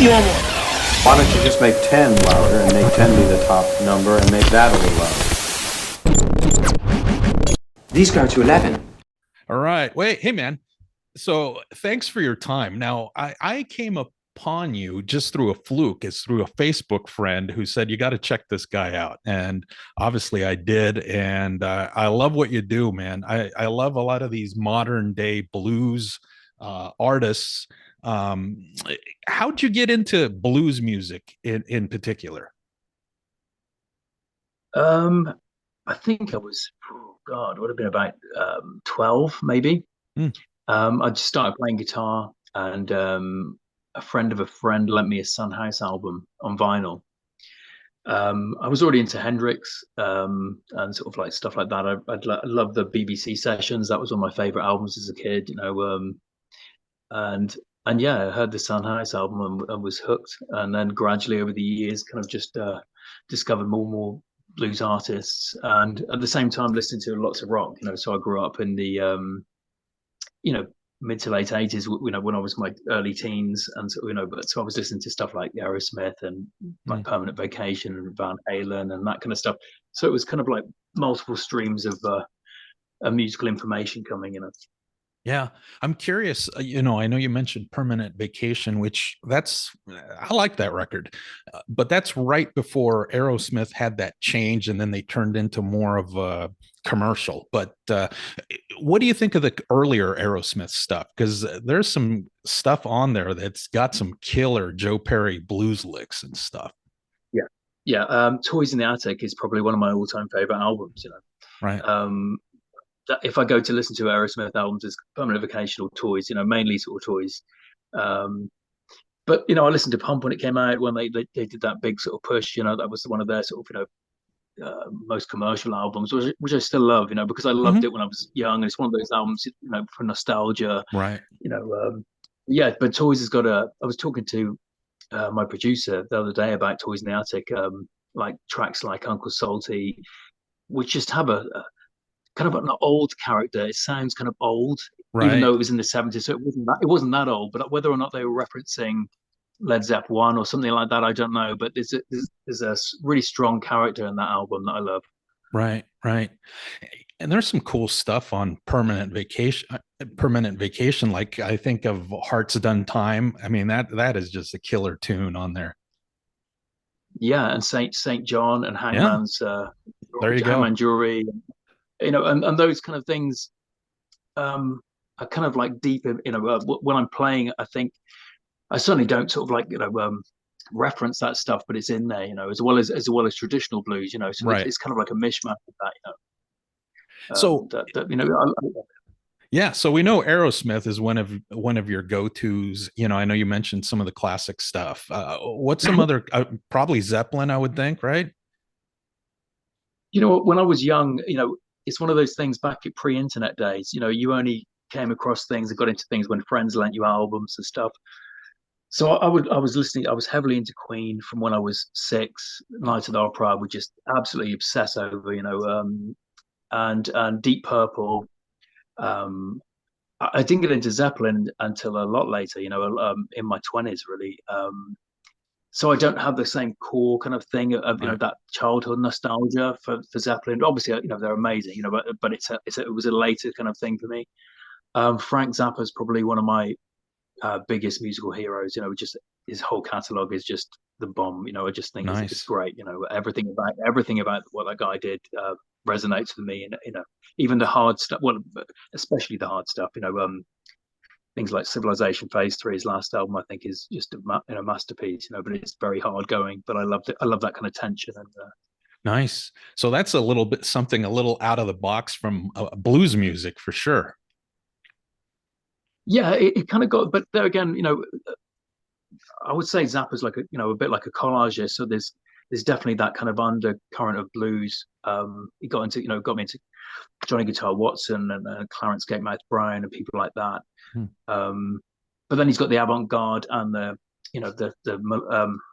you want more? Why don't you just make 10 louder and make 10 be the top number and make that a little louder? These go to 11. All right. Wait, hey man. So thanks for your time. Now I came upon you just through a fluke. It's through a Facebook friend who said you got to check this guy out, and obviously I did. And I love what you do, man. I love a lot of these modern day blues artists. Um, how'd you get into blues music in particular? Um, I think I was, oh God, would have been about 12 maybe. Hmm. I just started playing guitar, and a friend of a friend lent me a Sun House album on vinyl. I was already into Hendrix, and sort of like stuff like that. I love the BBC sessions. That was one of my favorite albums as a kid, and and yeah, I heard the Sun House album and was hooked. And then gradually over the years, kind of just discovered more and more blues artists, and at the same time listening to lots of rock. So I grew up in the you know mid to late 80s, when I was in my early teens, and but so I was listening to stuff like Aerosmith and like Mm. Permanent Vacation and Van Halen and that kind of stuff. So it was kind of like multiple streams of musical information coming. Yeah, I'm curious. I know you mentioned Permanent Vacation, which I like that record, but that's right before Aerosmith had that change, and then they turned into more of a commercial. But what do you think of the earlier Aerosmith stuff? Because there's some stuff on there that's got some killer Joe Perry blues licks and stuff. Yeah, yeah. Toys in the Attic is probably one of my all-time favorite albums. Right. If I go to listen to Aerosmith albums, it's Permanent Vacation or Toys, mainly sort of Toys. But I listened to Pump when it came out, when they did that big sort of push. That was one of their sort of most commercial albums, which I still love. Because I loved Mhm. it when I was young, and it's one of those albums, for nostalgia. Right. Yeah. But Toys has got a. I was talking to my producer the other day about Toys in the Attic, like tracks like Uncle Salty, which just have a kind of an old character. It sounds kind of old, even Right. though it was in the 70s. So it wasn't that old. But whether or not they were referencing Led Zepp one or something like that, I don't know. But there's a really strong character in that album that I love. Right, right. And there's some cool stuff on Permanent Vacation. Permanent Vacation, like I think of Heart's Done Time. I mean that is just a killer tune on there. Yeah, and Saint John and Yeah, there you go. Hangman Jury, and those kind of things are kind of like deep in, when I'm playing. I think I certainly don't sort of like reference that stuff, but it's in there, as well as traditional blues, so Right. it's kind of like a mishmash of that, So that yeah, so we know Aerosmith is one of your go-tos. I know you mentioned some of the classic stuff. What's some other probably Zeppelin, I would think, right? when I was young, it's one of those things back at pre-internet days. You only came across things and got into things when friends lent you albums and stuff. So I was listening. I was heavily into Queen from when I was 6. Night at the Opera, I would just absolutely obsess over, and Deep Purple. Um, I didn't get into Zeppelin until a lot later, in my 20s, really. So I don't have the same core kind of thing of Right. that childhood nostalgia for Zeppelin. Obviously, they're amazing, but it was a later kind of thing for me. Frank Zappa is probably one of my biggest musical heroes. Just his whole catalog is just the bomb. I just think it's Nice. great. Everything about what that guy did resonates with me, and even the hard stuff. Well, especially the hard stuff. Things like Civilization Phase 3, his last album, I think is just a masterpiece. But it's very hard going. But I loved it. I love that kind of tension and. Nice. So that's a little bit something a little out of the box from blues music for sure. Yeah, it kind of got, but there again, I would say Zappa's like a bit like a collage. So there's definitely that kind of undercurrent of blues. He got me into Johnny Guitar Watson and Clarence Gatemouth Brown and people like that. Hmm. But then he's got the avant-garde and the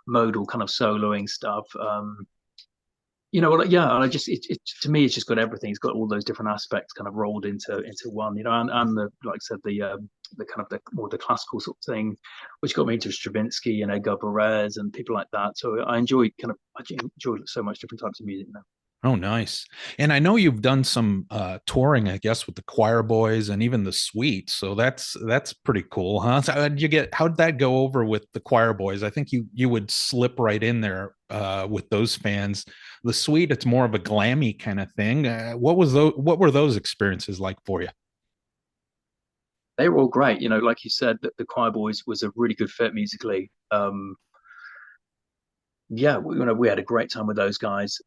modal kind of soloing stuff. well, yeah, and I just to me it's just got everything. It's got all those different aspects kind of rolled into one, and the like I said the kind of the more the classical sort of thing, which got me into Stravinsky and Edgar Varese and people like that. So I enjoy so much different types of music now. Oh, nice. And I know you've done some touring, I guess, with the choir boys and even the suite. So that's pretty cool, huh? So how'd that go over with the choir boys? I think you would slip right in there with those fans. The suite, it's more of a glammy kind of thing. What were those experiences like for you? They were all great, like you said, that the choir boys was a really good fit musically. Yeah, we had a great time with those guys.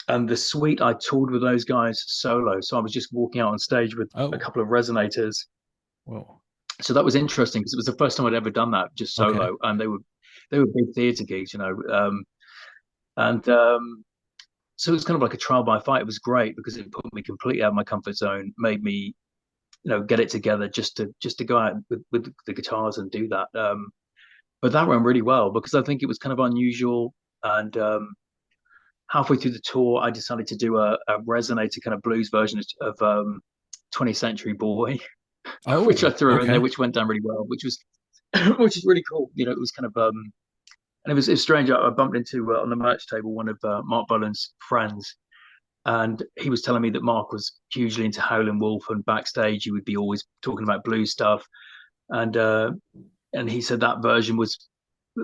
And the suite, I toured with those guys solo. So I was just walking out on stage with a Oh, couple of resonators. whoa. So that was interesting because it was the first time I'd ever done that just Okay. solo, and they were big theatre gigs, and so it was kind of like a trial by fire. It was great because it put me completely out of my comfort zone, made me get it together just to go out with the guitars and do that. But that went really well because I think it was kind of unusual. And halfway through the tour, I decided to do a resonator kind of blues version of 20th Century Boy, which I Oh, threw in there, okay. which went down really well, which was which is really cool. It was kind of and it was strange. I bumped into on the merch table one of Mark Bolan's friends, and he was telling me that Mark was hugely into Howlin' Wolf, and backstage he would be always talking about blues stuff, and uh, and he said that version was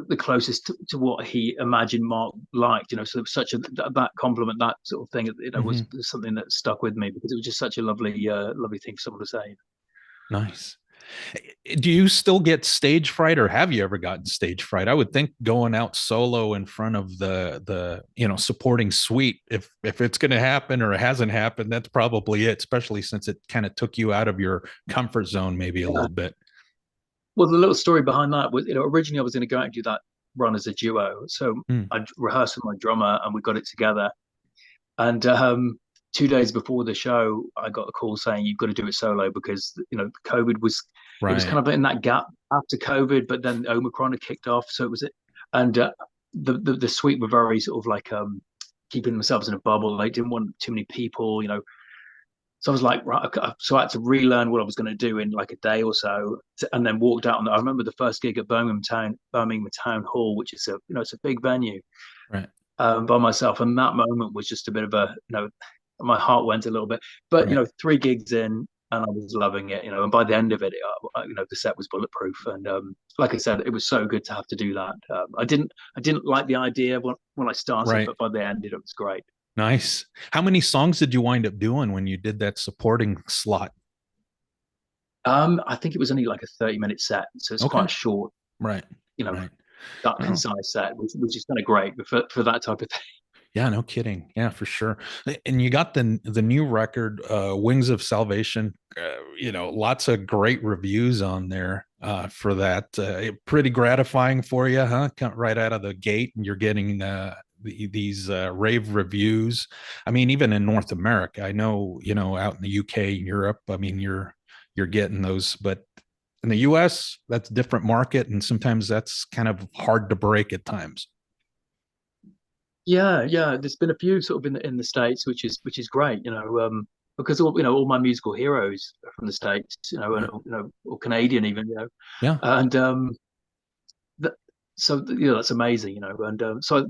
the closest to what he imagined Mark liked. So it was such that compliment, that sort of thing, Hmm. was something that stuck with me because it was just such a lovely thing for someone to say. Nice. Do you still get stage fright, or have you ever gotten stage fright? I would think going out solo in front of the supporting suite, if it's going to happen or it hasn't happened, that's probably it, especially since it kind of took you out of your comfort zone maybe a Yeah. little bit. Well, the little story behind that was, originally I was going to go out and do that run as a duo. So Mm, I rehearsed with my drummer and we got it together. And 2 days before the show, I got a call saying you've got to do it solo because COVID was it was right. kind of in that gap after COVID, but then Omicron had kicked off, so it was it. And the suite were very sort of like keeping themselves in a bubble. They didn't want too many people. So I was like, right, so I had to relearn what I was going to do in like a day or so, and then walked out. And I remember the first gig at Birmingham Town Hall, which is it's a big venue, Right. by myself, and that moment was just a bit of my heart went a little bit. But Right. 3 gigs in, and I was loving it. And by the end of it, the set was bulletproof, and like I said, it was so good to have to do that. I didn't like the idea when I started, Right. but by the end, it was great. Nice. How many songs did you wind up doing when you did that supporting slot? I think it was only like a 30-minute set, so it's Okay. quite short, Right. you know, Right. that Oh, concise set, which is kind of great for that type of thing. yeah, no kidding. Yeah, for sure. And you got the new record, Wings of Salvation. Lots of great reviews on there for that. Pretty gratifying for you, huh? Right out of the gate, and you're getting these rave reviews. I mean, even in North America, I know, out in the UK, Europe. I mean, you're getting those, but in the US, that's a different market, and sometimes that's kind of hard to break at times. Yeah, yeah. There's been a few sort of in the States, which is great, because all my musical heroes are from the States, and Right. or Canadian even, Yeah. and that, so that's amazing, and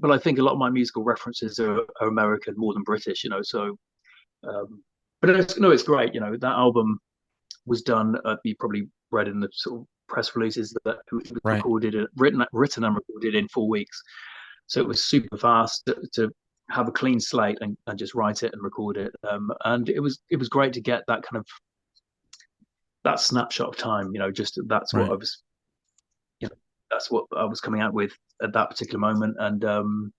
but I think a lot of my musical references are American more than British, so but it's great, that album was done. You probably read in the sort of press releases that it was Right. written and recorded in 4 weeks. So it was super fast to have a clean slate and just write it and record it. And it was great to get that kind of that snapshot of time. Just Right. you know, that's what I was coming out with at that particular moment. And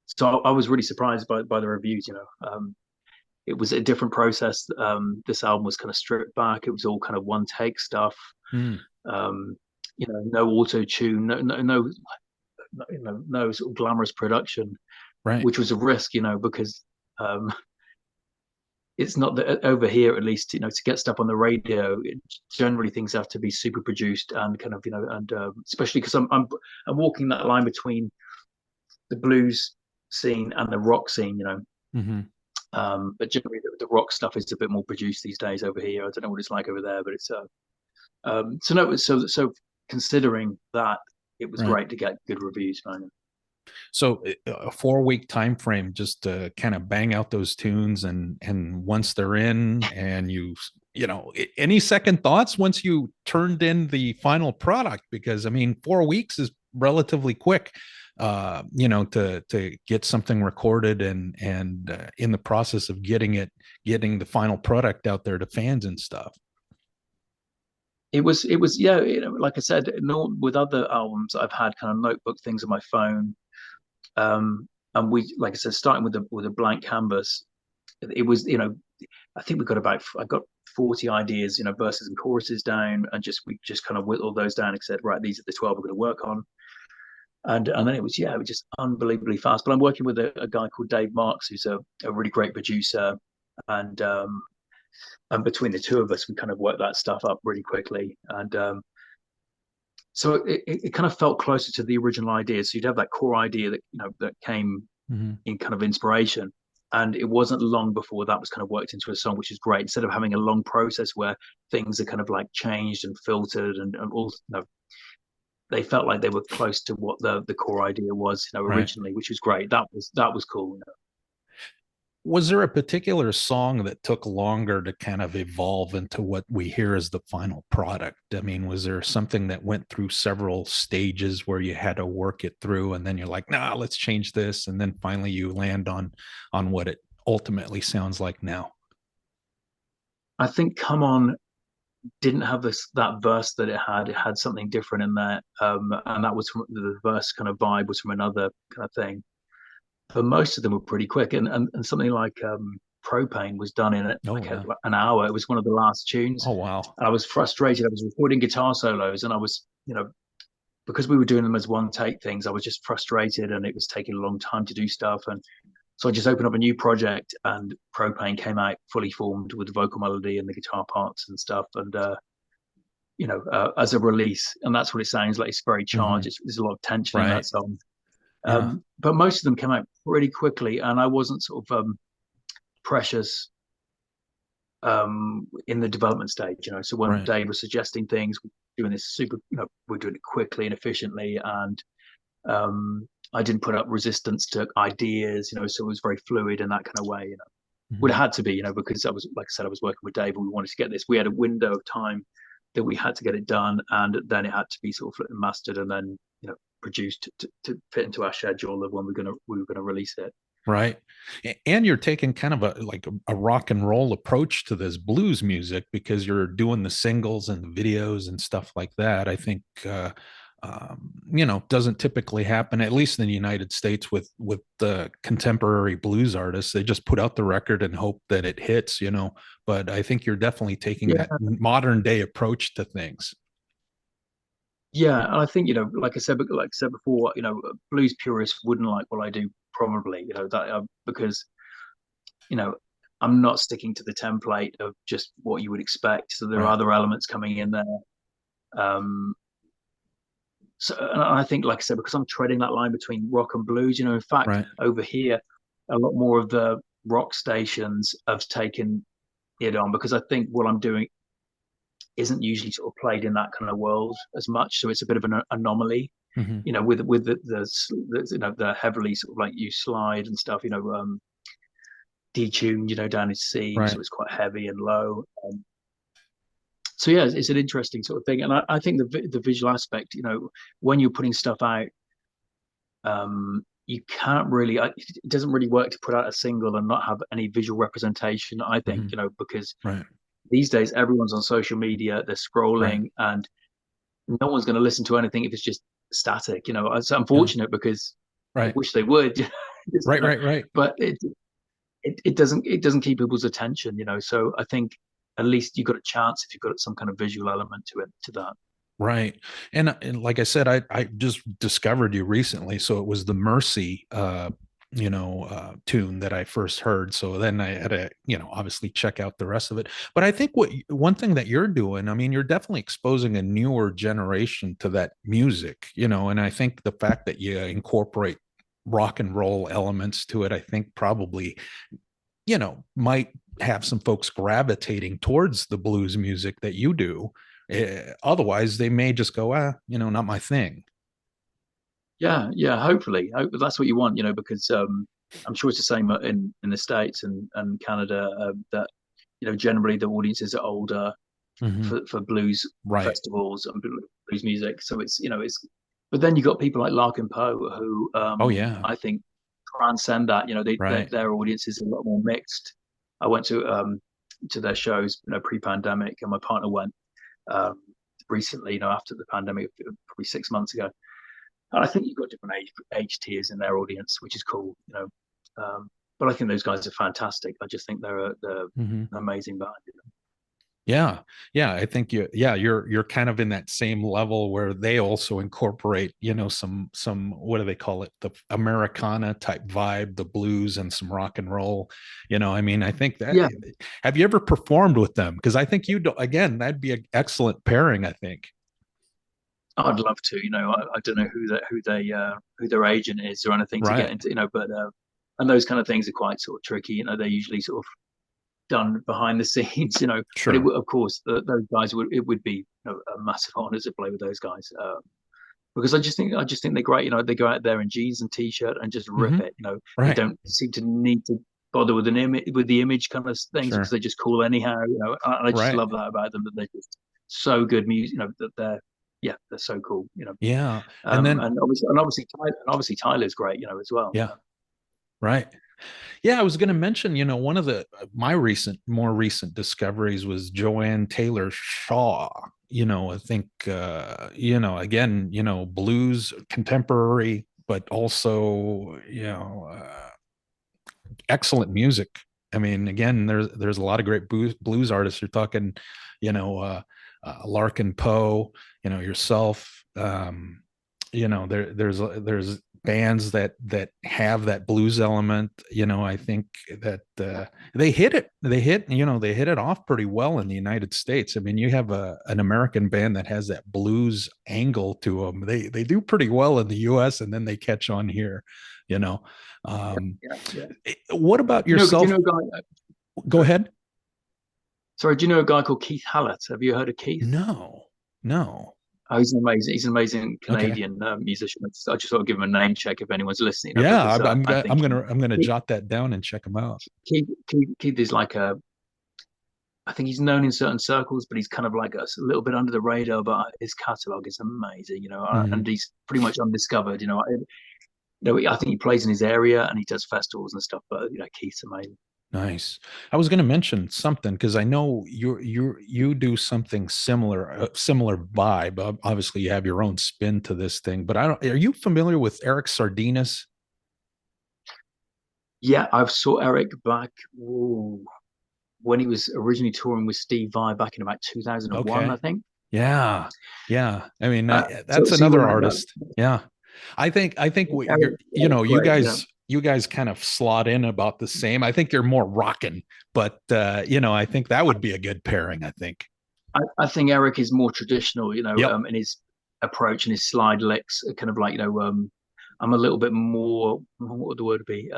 so I was really surprised by the reviews. It was a different process. This album was kind of stripped back. It was all kind of one take stuff. Mm, Um, no auto tune, no sort of glamorous production, right. which was a risk, because um, it's not that over here, at least, to get stuff on the radio, generally things have to be super produced and kind of, and especially because I'm walking that line between the blues scene and the rock scene, you know. Mm-hmm. But generally, the rock stuff is a bit more produced these days over here. I don't know what it's like over there, but it's so no, so considering that, it was Right. great to get good reviews, man. So a 4 week time frame just to kind of bang out those tunes, and once they're in, and you know, any second thoughts once you turned in the final product? Because I mean, 4 weeks is relatively quick, you know, to get something recorded and in the process of getting the final product out there to fans and stuff. It was yeah, you know, like I said, no, with other albums I've had kind of notebook things on my phone, and we, like I said, starting with a blank canvas, it was, you know, I think I got 40 ideas, you know, verses and choruses down, and we just kind of whittled those down and said, right, these are the 12 we're going to work on. And then it was just unbelievably fast. But I'm working with a guy called Dave Marks, who's a really great producer, and and between the two of us, we kind of worked that stuff up really quickly. And so it kind of felt closer to the original idea. So you'd have that core idea that, you know, that came Mm-hmm. in kind of inspiration. And it wasn't long before that was kind of worked into a song, which is great. Instead of having a long process where things are kind of like changed and filtered and all, you know, they felt like they were close to what the core idea was, you know, Right. originally, which was great. That was cool. You know? Was there a particular song that took longer to kind of evolve into what we hear as the final product? I mean, was there something that went through several stages where you had to work it through, and then you're like, nah, let's change this, and then finally you land on what it ultimately sounds like now? I think "Come On" didn't have that verse that it had. It had something different in there, and that was from the verse kind of vibe was from another kind of thing. But most of them were pretty quick, and something like "Propane" was done in Oh like yeah. an hour. It was one of the last tunes. Oh wow. And I was frustrated. I was recording guitar solos, and I was, you know, because we were doing them as one take things, I was just frustrated, and it was taking a long time to do stuff. And so I just opened up a new project, and Propane came out fully formed with the vocal melody and the guitar parts and stuff. And you know, as a release, and that's what it sounds like. It's very Mm-hmm. charged. There's a lot of tension in that Right. song. Yeah. But most of them came out pretty quickly, and I wasn't sort of precious in the development stage. You know, so when Right. Dave was suggesting things, we're doing this super, you know, we're doing it quickly and efficiently, and I didn't put up resistance to ideas. You know, so it was very fluid in that kind of way. You know, would Mm-hmm. have had to be, you know, because I was, like I said, I was working with Dave, and we wanted to get this. We had a window of time that we had to get it done, and then it had to be sort of flipped and mastered, and then, you know, produced to fit into our schedule of when we were gonna release it. Right. And you're taking kind of a rock and roll approach to this blues music because you're doing the singles and the videos and stuff like that. I think, you know, doesn't typically happen, at least in the United States, with the contemporary blues artists. They just put out the record and hope that it hits, you know. But I think you're definitely taking Yeah, that modern day approach to things. yeah, and I think, you know, like I said before, you know, blues purists wouldn't like what I do, probably, you know, that because, you know, I'm not sticking to the template of just what you would expect. So there are Right. other elements coming in there. Um, so, and I think, like I said, because I'm treading that line between rock and blues, you know, in fact, Right. over here, a lot more of the rock stations have taken it on, because I think what I'm doing isn't usually sort of played in that kind of world as much. So it's a bit of an anomaly, Mm-hmm. you know, with the you know, the heavily sort of like you slide and stuff, you know, detuned, you know, down in C, so Right. it's quite heavy and low. So yeah, it's an interesting sort of thing, and I think the visual aspect, you know, when you're putting stuff out, you can't really, it doesn't really work to put out a single and not have any visual representation. I think, Mm-hmm. you know, because Right. these days everyone's on social media, they're Right. scrolling, and no one's going to listen to anything if it's just static. You know, it's Yeah. unfortunate because I Right. wish they would. Right. You know, Right. Right. but it doesn't keep people's attention. You know, so I think at least you got a chance if you've got some kind of visual element to that. Right. And like I said, I just discovered you recently. So it was the Mercy you know, tune that I first heard. So then I had to, you know, obviously check out the rest of it. But I think one thing that you're doing, I mean, you're definitely exposing a newer generation to that music, you know, and I think the fact that you incorporate rock and roll elements to it, I think probably, might have some folks gravitating towards the blues music that you do. Otherwise, they may just go, not my thing. Yeah, yeah. Hopefully, that's what you want, because I'm sure it's the same in the States and Canada, that generally the audiences are older Mhm. for blues Right. festivals and blues music. So it's, but then you got people like Larkin Poe who, Oh yeah. I think transcend that. Right. Their audience is a lot more mixed. I went to their shows, pre-pandemic, and my partner went um, recently, after the pandemic, probably 6 months ago. And I think you've got different age tiers in their audience, which is cool. But I think those guys are fantastic. I just think they're Mhm. an amazing band. Yeah. Yeah. I think you're kind of in that same level where they also incorporate, some, what do they call it? The Americana type vibe, the blues and some rock and roll. I mean, I think that, Yeah, have you ever performed with them? Because I think again, that'd be an excellent pairing, I think. I'd love to. I don't know who their agent is or anything to get Right. into. But and those kind of things are quite sort of tricky. They're usually sort of done behind the scenes. But Sure. of course, those guys would be a massive honor to play with those guys. Because I just think they're great. They go out there in jeans and t-shirt and just rip Hmm. it. They Right. don't seem to need to bother with the image kind of things because Sure. they're just cool anyhow. And I just Right. love that about them, that they're just so good music. That they're so cool. Yeah. And then, And obviously Tyler's great. As well. yeah. Right. Yeah, I was going to mention, one of the my more recent discoveries was Joanne Taylor Shaw. I think, again, blues, contemporary, but also, excellent music. I mean, again, there's a lot of great blues artists. You're talking, Larkin Poe, yourself. There's bands that have that blues element. I think that they hit it off pretty well in the United States. I mean, you have an American band that has that blues angle to them. They do pretty well in the U.S. and then they catch on here. You know, um, Yeah, yeah. what about Do you yourself? know a guy? Go ahead. Sorry, do you know a guy called Keith Hallett? Have you heard of Keith? No, no. Oh, he's an amazing Okay. Canadian musician. I just sort of give him a name check if anyone's listening, Yeah, because I I'm think gonna Keith, jot that down and check them out. Keith is like I think he's known in certain circles, but he's kind of like a little bit under the radar. But his catalog is amazing, and Mhm. he's pretty much undiscovered. I think he plays in his area and he does festivals and stuff. But Keith's amazing. Nice. I was going to mention something because I know you do something similar, similar vibe. Obviously, you have your own spin to this thing, but I don't. Are you familiar with Eric Sardinas? Yeah, I've saw Eric back, ooh, when he was originally touring with Steve Vai back in about 2001, I Okay. think. Yeah, yeah. I mean, So, that's so you another were like that. artist. Yeah, I think Eric, Eric's you great. guys kind of slot in about the same. I think you're more rocking, but I think that would be a good pairing. I think. I think Eric is more traditional, Yep. in his approach and his slide licks are kind of like, I'm a little bit more, what would the word be?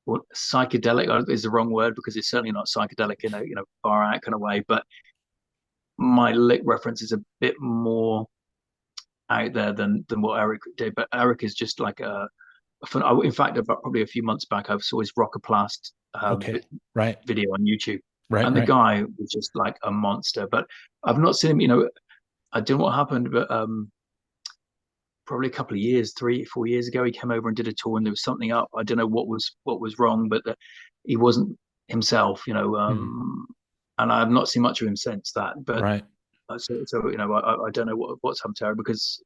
What psychedelic is the wrong word because it's certainly not psychedelic in a, far out kind of way, but my lick reference is a bit more out there than what Eric did. But Eric is just like in fact, about probably a few months back, I saw his Rockoplast Okay. Right. video on YouTube, Right. and the Right. guy was just like a monster. But I've not seen him. I don't know what happened, but probably a couple of years, 3, 4 years ago, he came over and did a tour, and there was something up. I don't know what was wrong, but he wasn't himself. Mhm. And I've not seen much of him since that. But Right. I don't know what's happened to him, because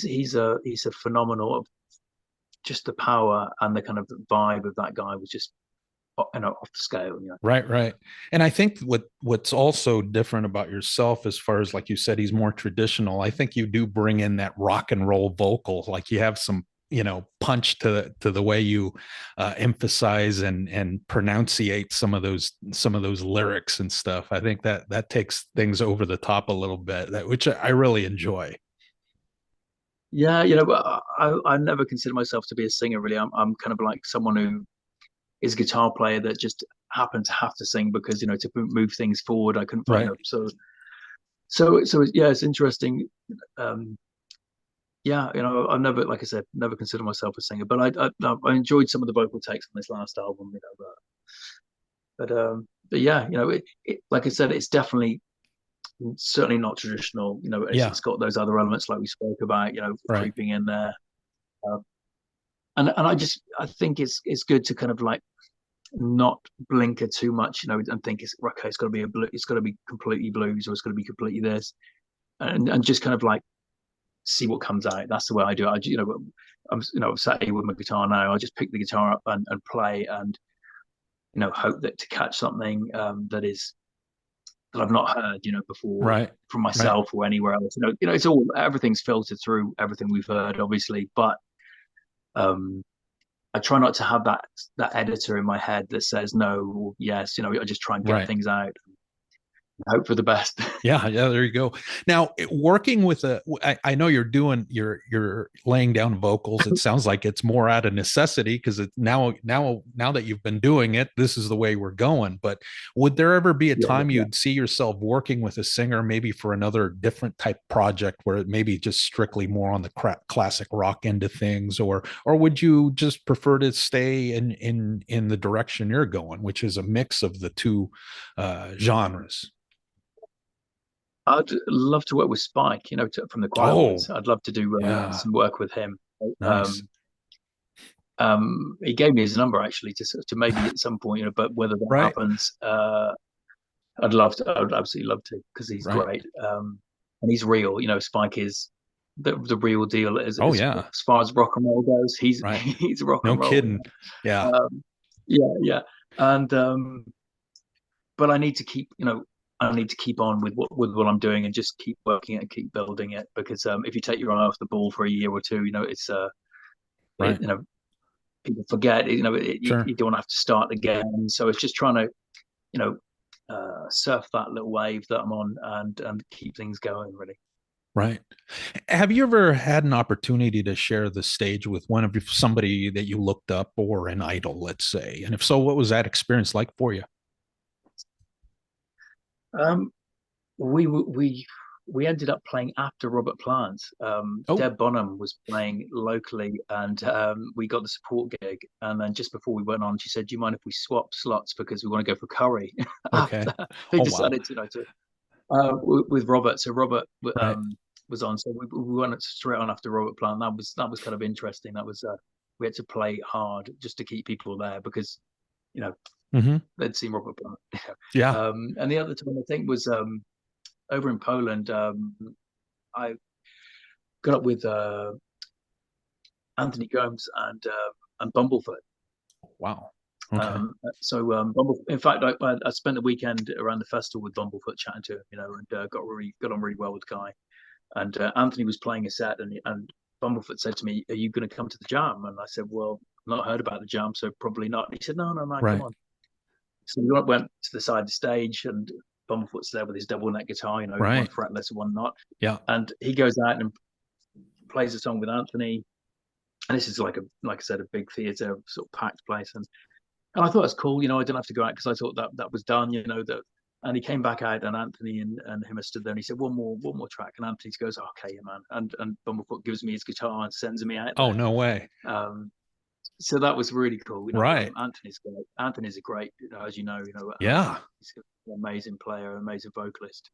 he's a phenomenal of just the power and the kind of vibe of that guy was just off the scale. Right, right. And I think what's also different about yourself, as far as like you said, he's more traditional. I think you do bring in that rock and roll vocal, like you have some, punch to the way you emphasize and pronunciate some of those lyrics and stuff. I think that takes things over the top a little bit, which I really enjoy. Yeah, you know, but I never consider myself to be a singer really. I'm kind of like someone who is a guitar player that just happened to have to sing because, you know, to move things forward, I couldn't find, you Right. know, so yeah, it's interesting. Um, yeah, you know, I've never, like I said, never considered myself a singer, but I enjoyed some of the vocal takes on this last album, you know, but yeah, you know, like I said, it's definitely certainly not traditional. You know, Yeah. it's got those other elements like we spoke about, you know, Right. creeping in there. Uh, and I think it's good to kind of like not blinker too much, you know, and think it's okay. It's got to be it's got to be completely blues, or it's got to be completely this, and just kind of like see what comes out. That's the way I do it. You know, I'm sat here with my guitar now. I just pick the guitar up and play, and you know, hope that to catch something that I've not heard, you know, before Right. from Right. myself or anywhere else. You know, it's all everything's filtered through everything we've heard, obviously, but um, I try not to have that editor in my head that says no or yes. You know, I just try and get Right. things out and hope for the best. Yeah, yeah, there you go. Now, working with I know you're laying down vocals. It sounds like it's more out of necessity because it's now that you've been doing it, this is the way we're going. But would there ever be a Yeah, time yeah. you'd see yourself working with a singer, maybe for another different type project where it maybe just strictly more on the classic rock end of things, or would you just prefer to stay in the direction you're going, which is a mix of the two genres? I'd love to work with Spike, you know, from the Quiet Oh, Boys. I'd love to do yeah. some work with him. Nice. Um, he gave me his number actually to maybe at some point, you know, but whether that Right. happens, I'd love to. I would absolutely love to because he's Right. great, and he's real. You know, Spike is the real deal. Oh yeah. As far as rock and roll goes, he's Right. he's rock No and roll. kidding. Yeah. Yeah, yeah, and but I need to keep, you know, I need to keep on with what I'm doing and just keep working it and keep building it because if you take your eye off the ball for a year or two, you know, Right. you know, people forget, you know, Sure. you don't have to start again. So it's just trying to, you know, surf that little wave that I'm on and keep things going really. Right. Have you ever had an opportunity to share the stage with somebody that you looked up or an idol, let's say? And if so, what was that experience like for you? Um, we we ended up playing after Robert Plant. Oh, Deb Bonham was playing locally, and we got the support gig. And then just before we went on, she said, "Do you mind if we swap slots because we want to go for curry?" okay. After they Oh, wow. decided to, you know, to with Robert. So Robert Right. was on. So we went straight on after Robert Plant. That was kind of interesting. That was we had to play hard just to keep people there because you know Hmm. they'd seen Robert Plant. Yeah. And the other time I think was over in Poland. I got up with Anthony Gomes and Bumblefoot. Wow. Okay. In fact, I spent the weekend around the festival with Bumblefoot chatting to him, you know, and got on really well with the guy. And Anthony was playing a set, and Bumblefoot said to me, "Are you going to come to the jam?" And I said, "Well, I've not heard about the jam, so probably not." And he said, "No, no, no, come Right. on." So we went to the side of the stage, and Bumblefoot's there with his double neck guitar, you know, one Right. fretless, one not. Yeah. And he goes out and plays a song with Anthony. And this is like I said, a big theatre, sort of packed place. And I thought it was cool, you know, I didn't have to go out because I thought that was done, you know, that. And he came back out, and Anthony and him stood there, and he said, one more track. And Anthony goes, oh, okay, yeah, man. And Bumblefoot gives me his guitar and sends me out Oh, there. no way. So that was really cool. You know, Right. Anthony's great. Anthony's a great, you know, as you know, Yeah. he's an amazing player, amazing vocalist,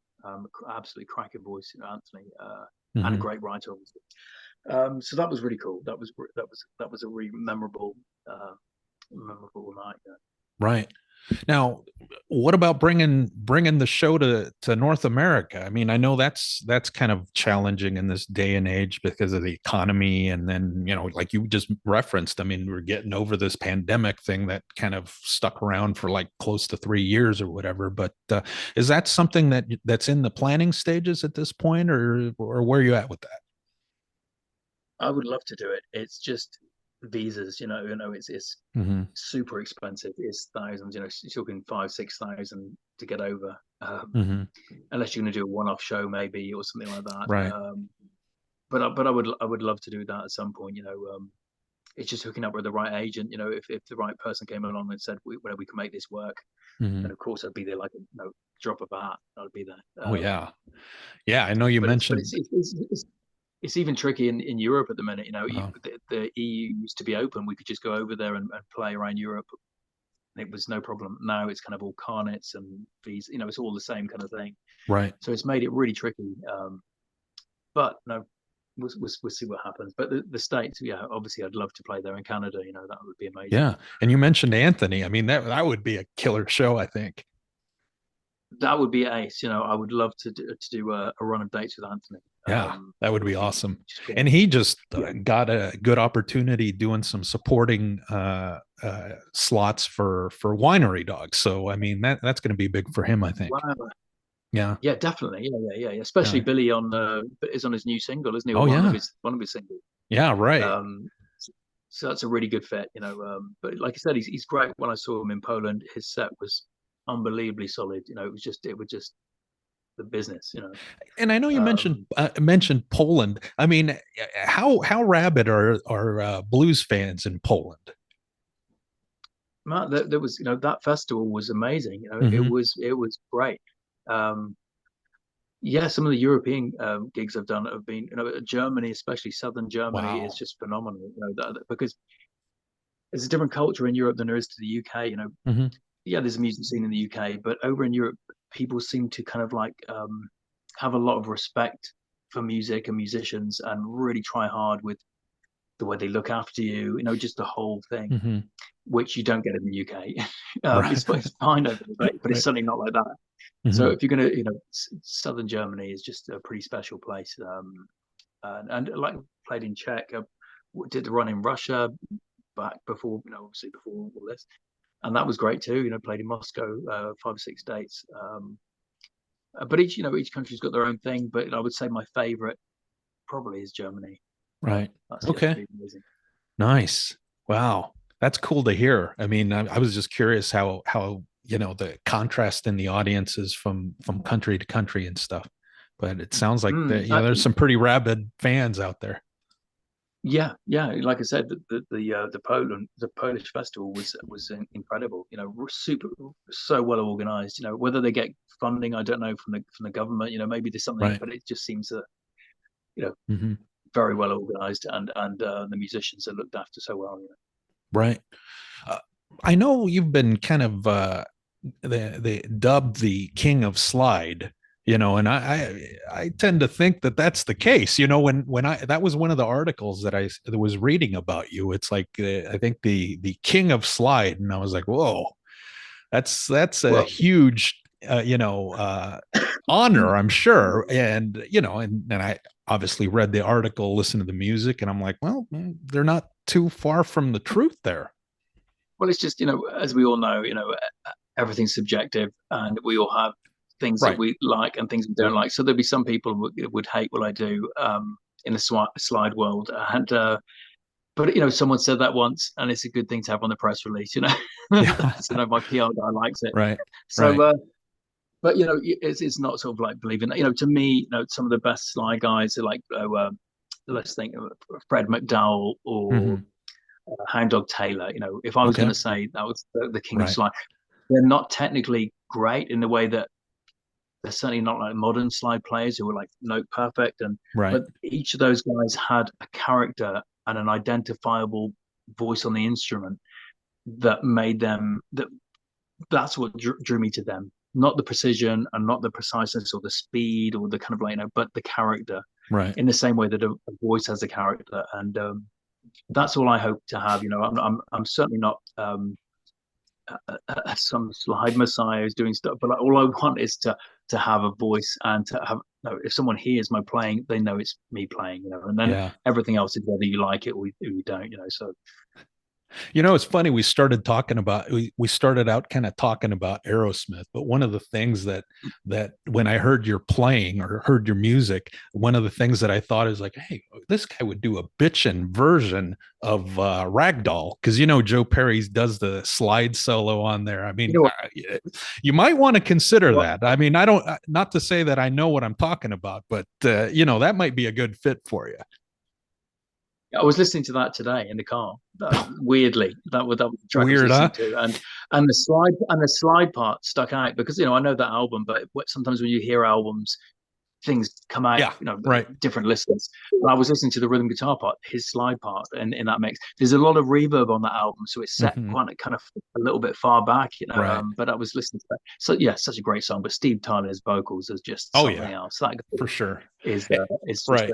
absolutely cracking voice, you know, Anthony, and a Hmm. great writer, obviously. So that was really cool. That was a really memorable night. Yeah. Right. Now, what about bringing the show to North America? I mean, I know that's kind of challenging in this day and age because of the economy, and then like you just referenced. I mean, we're getting over this pandemic thing that kind of stuck around for like close to 3 years or whatever. But is that something that's in the planning stages at this point, or where are you at with that? I would love to do it. It's just visas, it's Hmm. super expensive. It's thousands, you know, you're talking 5, 6 thousand to get over. Hmm. Unless you're going to do a one-off show maybe or something like that. Right. but I would love to do that at some point. It's just hooking up with the right agent. If the right person came along and said we can make this work, Mhm. then of course I'd be there like a drop of a hat. I'd be there. Oh yeah. Yeah, I know you But it's but mentioned. it's even tricky in Europe at the minute. Oh, The EU used to be open. We could just go over there and play around Europe. It was no problem. Now it's kind of all carnets and fees. It's all the same kind of thing. right. So it's made it really tricky. But no, we'll see what happens. But the States, yeah, obviously I'd love to play there in Canada. That would be amazing. Yeah. And you mentioned Anthony. I mean, that would be a killer show, I think. That would be ace. I would love to do a run of dates with Anthony. Yeah, that would It be would be awesome. just great. And he just Yeah. got a good opportunity doing some supporting slots for winery dogs. So I mean that's going to be big for him, I think. Wow. Yeah. Yeah, definitely. Yeah. Especially Yeah. Billy is on his new single, isn't he? Or Oh one of yeah. his singles. Yeah. Right. Um, so that's a really good fit. But like I said, he's great. When I saw him in Poland, his set was unbelievably solid. It was just the business. And I know you Um, mentioned Poland. I mean, how rabid are blues fans in Poland? Matt, there was, that festival was amazing. It Hmm. was great. Um, yeah, some of the European gigs I've done have been, Germany, especially southern Germany, is Wow. just phenomenal. Because there's a different culture in Europe than there is to the UK. Hmm. Yeah, there's a music scene in the UK, but over in Europe, people seem to kind of like have a lot of respect for music and musicians, and really try hard with the way they look after you. Just the whole thing, Hmm. which you don't get in the UK. Right. It's fine over there, but it's Right. certainly not like that. So Hmm. if you're gonna, southern Germany is just a pretty special place. And like played in Czech, did the run in Russia back before, obviously before all this, and that was great too. Played in Moscow 5 or 6 dates. But each country's got their own thing. But I would say my favorite probably is Germany. Right. That's just Okay. really amazing. Nice. Wow. That's cool to hear. I mean, I was just curious how the contrast in the audiences from country to country and stuff. But it sounds like that, Mm, there's some pretty rabid fans out there. yeah. Like I said, the Polish festival was incredible. Super, so well organized. Whether they get funding, I don't know, from the government. Maybe there's something, Right. but it just seems you know Hmm. very well organized, and the musicians are looked after so well. Right. Uh, I know you've been kind of they dubbed the king of slide, and I tend to think that that's the case. When I that was one of the articles that I was reading about you. It's like I think the king of slide, and I was like, whoa, that's a Well, huge honor, I'm sure. And and I obviously read the article, listened to the music, and I'm like, well, they're not too far from the truth there. it's just, as we all know, everything's subjective, and we all have things that Right. we like and things we don't like. So there'll be some people would hate what I do in the slide world, and but someone said that once, and it's a good thing to have on the press release. Yeah. My PR guy likes it. Right. So, Right. but it's not sort of like believing that. To me, some of the best slide guys are like, let's think of Fred McDowell or Hmm. Hound Dog Taylor. If I was going Okay. to say that was the king of Right. slide, they're not technically great in the way that they're certainly not like modern slide players who are like note perfect. Right. But each of those guys had a character and an identifiable voice on the instrument that made them that's what drew me to them. Not the precision and not the preciseness or the speed or the kind of like, but the character, Right. in the same way that a voice has a character. And that's all I hope to have. I'm certainly not some slide messiah who's doing stuff, but like, all I want is to have a voice, and to have, if someone hears my playing, they know it's me playing. And then Yeah. everything else is whether you like it or you don't. So You know, it's funny. We started out kind of talking about Aerosmith, but one of the things that when I heard your playing or heard your music, one of the things that I thought is like, hey, this guy would do a bitchin' version of Ragdoll, because you know Joe Perry does the slide solo on there. I You mean, know what? you might want to consider What that. I mean, I don't, not to say that I know what I'm talking about, but you know, that might be a good fit for you. I was listening to that today in the car. Weirdly, that was the track I was Weird, huh? listening to, and the slide part stuck out because I know that album, but sometimes when you hear albums, things come out, Yeah, right. different listens. But I was listening to the rhythm guitar part, his slide part, and in that mix, there's a lot of reverb on that album, so it's set Hmm. quite kind of a little bit far back, Right. But I was listening to that. So yeah, such a great song. But Steve Tyler's vocals is just Oh yeah, something else. That guy for sure. Eh, is just right.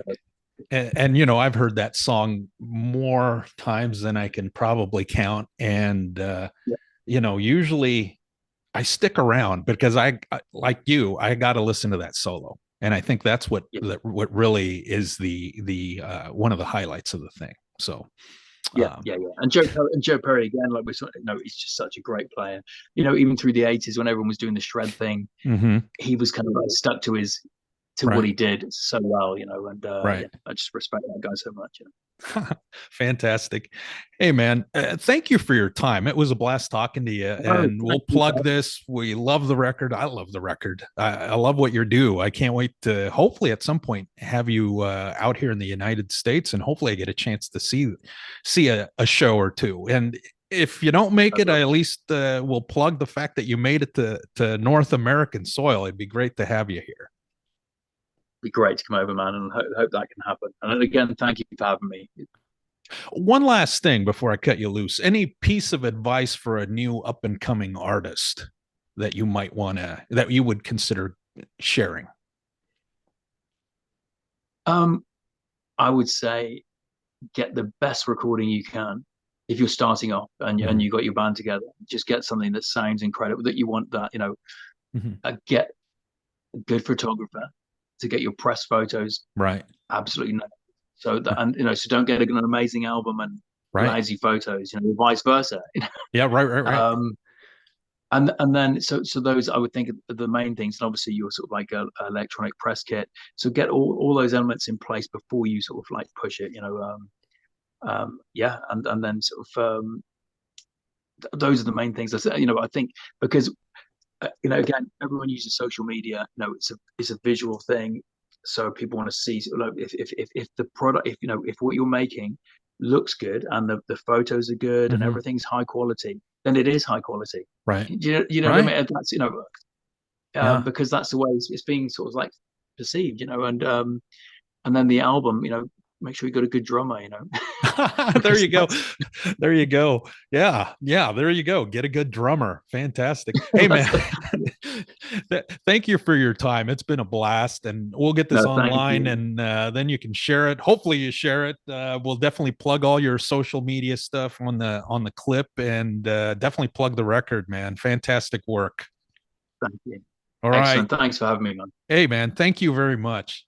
And you know, I've heard that song more times than I can probably count. And yeah, you know, usually I stick around because like you, I got to listen to that solo. And I think that's yeah. what really is the one of the highlights of the thing. So Yeah, um, yeah, yeah. And Joe Perry again, like we sort of know, he's just such a great player. Even through the '80s when everyone was doing the shred thing, mhm, he was kind of like stuck to what right, he did so well, and yeah, right. I just respect that guy so much. Fantastic. Hey, man, thank you for your time. It was a blast talking to you. No, And we'll thank you. plug this. We love the record. I love the record. I love what you do. I can't wait to hopefully at some point have you out here in the United States, and hopefully I get a chance to see a show or two. And if you don't make it, I at least will plug the fact that you made it to North American soil. It'd be great to have you here. Be great to come over, man, and hope that can happen. And again, thank you for having me. One last thing before I cut you loose. Any piece of advice for a new up and coming artist that you might want to, that you would consider sharing? Um, I would say get the best recording you can. If you're starting off and Mhm. you got your band together, just get something that sounds incredible. That you want that Mhm. get a good photographer to get your press photos Right. absolutely no. So that, and so don't get an amazing album and Right. lousy photos, vice versa. Yeah. Right. Right. Right. um, and then so those I would think are the main things. And obviously you're sort of like a electronic press kit. So get all those elements in place before you sort of like push it. Yeah, and then sort of those are the main things. I think because again, everyone uses social media. It's a visual thing, so people want to see. Sort of like if the product, if what you're making looks good and the photos are good and Mhm. everything's high quality, then it is high quality. Right. You know what I Right. mean? And that's Yeah. because that's the way it's being sort of like perceived. And then the album, make sure you got a good drummer. There Because you go. There you go. Yeah. Yeah. There you go. Get a good drummer. Fantastic. Hey, man. that's the Thank you for your time. It's been a blast, and we'll get this no, thank online, you. and then you can share it. Hopefully, you share it. We'll definitely plug all your social media stuff on the clip, and definitely plug the record, man. Fantastic work. Thank you. All right. Excellent. Thanks for having me, man. Hey, man. Thank you very much.